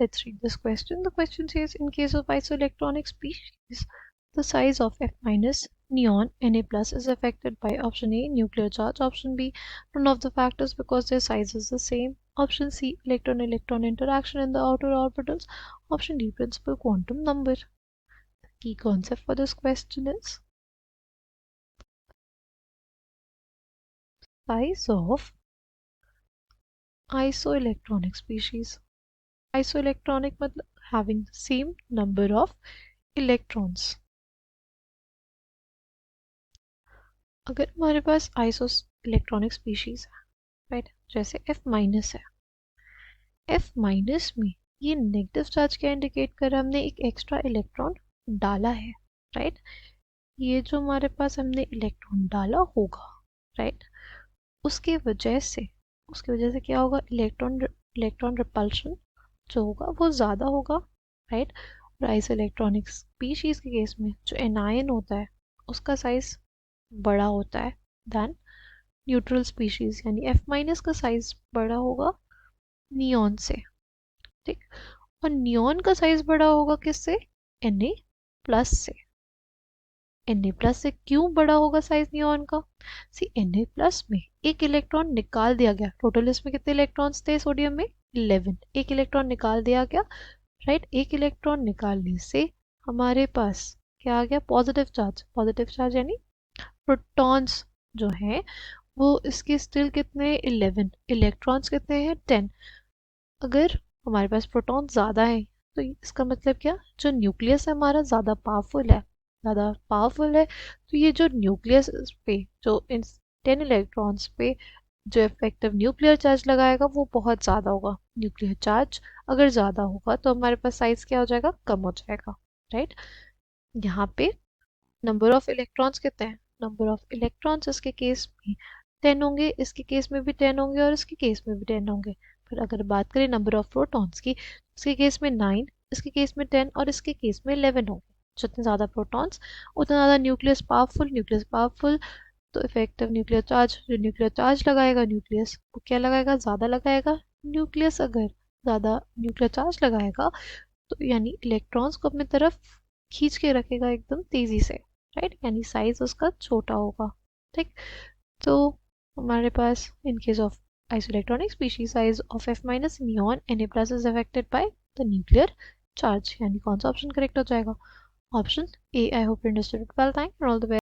let's read this question. The question says, in case of isoelectronic species, the size of F minus neon Na plus is affected by option A, nuclear charge, option B, none of the factors because their size is the same, option C, electron-electron interaction in the outer orbitals, option D, principal quantum number. The key concept for this question is size of isoelectronic species. Isoelectronic मतलब having the same number of electrons. अगर हमारे पास iso electronic species है, right, जैसे F minus है, F minus में ये negative charge क्या indicate कर रहा है, हमने एक एक्स्ट्रा इलेक्ट्रॉन डाला है, राइट, ये जो हमारे पास हमने इलेक्ट्रॉन डाला होगा, राइट, उसकी वजह से क्या होगा, इलेक्ट्रॉन रिपल्शन जो होगा वो ज़्यादा होगा, राइट। और आइसो इलेक्ट्रॉनिक स्पीशीज के केस में जो एनायन होता है उसका साइज बड़ा होता है देन न्यूट्रल स्पीशीज, यानी F माइनस का साइज बड़ा होगा नियॉन से, ठीक। और नियॉन का साइज बड़ा होगा किससे, Na प्लस से। Na प्लस से क्यों बड़ा होगा साइज नियॉन का, सी Na प्लस में एक इलेक्ट्रॉन निकाल दिया गया, टोटल इसमें कितने इलेक्ट्रॉन्स थे सोडियम में 11, एक इलेक्ट्रॉन निकाल दिया गया, राइट। एक इलेक्ट्रॉन निकालने से हमारे पास क्या आ गया, पॉजिटिव चार्ज यानी प्रोटॉन्स जो है वो इसके स्टिल कितने 11, इलेक्ट्रॉन्स कितने हैं 10। अगर हमारे पास प्रोटॉन ज़्यादा है तो इसका मतलब क्या, जो न्यूक्लियस है हमारा ज़्यादा पावरफुल है, तो ये जो न्यूक्लियस पे जो इन 10 इलेक्ट्रॉन्स पे जो इफेक्टिव न्यूक्लियर चार्ज लगाएगा वो बहुत ज़्यादा होगा। न्यूक्लियर चार्ज अगर ज़्यादा होगा तो हमारे पास साइज क्या हो जाएगा, कम हो जाएगा, राइट। यहाँ पे नंबर ऑफ इलेक्ट्रॉन्स कितने हैं, नंबर ऑफ इलेक्ट्रॉन्स इसके केस में 10 होंगे, इसके केस में भी 10 होंगे और इसके केस में भी 10 होंगे। फिर अगर बात करें नंबर ऑफ प्रोटॉन्स की, इसके केस में 9, इसके केस में 10 और इसके केस में 11 होंगे। जितने ज़्यादा प्रोटॉन्स उतना ज़्यादा न्यूक्लियस पावरफुल, तो इफेक्टिव न्यूक्लियर चार्ज लगाएगा न्यूक्लियस, वो क्या लगाएगा, ज़्यादा लगाएगा न्यूक्लियस। अगर ज़्यादा न्यूक्लियर चार्ज लगाएगा तो यानी इलेक्ट्रॉन्स को अपनी तरफ खींच के रखेगा एकदम तेज़ी से, राइट, यानी साइज उसका छोटा होगा, ठीक। तो हमारे पास in case of isoelectronic species size of F minus neon Na plus is affected by the nuclear charge, यानी कौन सा ऑप्शन करेक्ट हो जाएगा, option A. I hope you understood it well, thank you, all the best.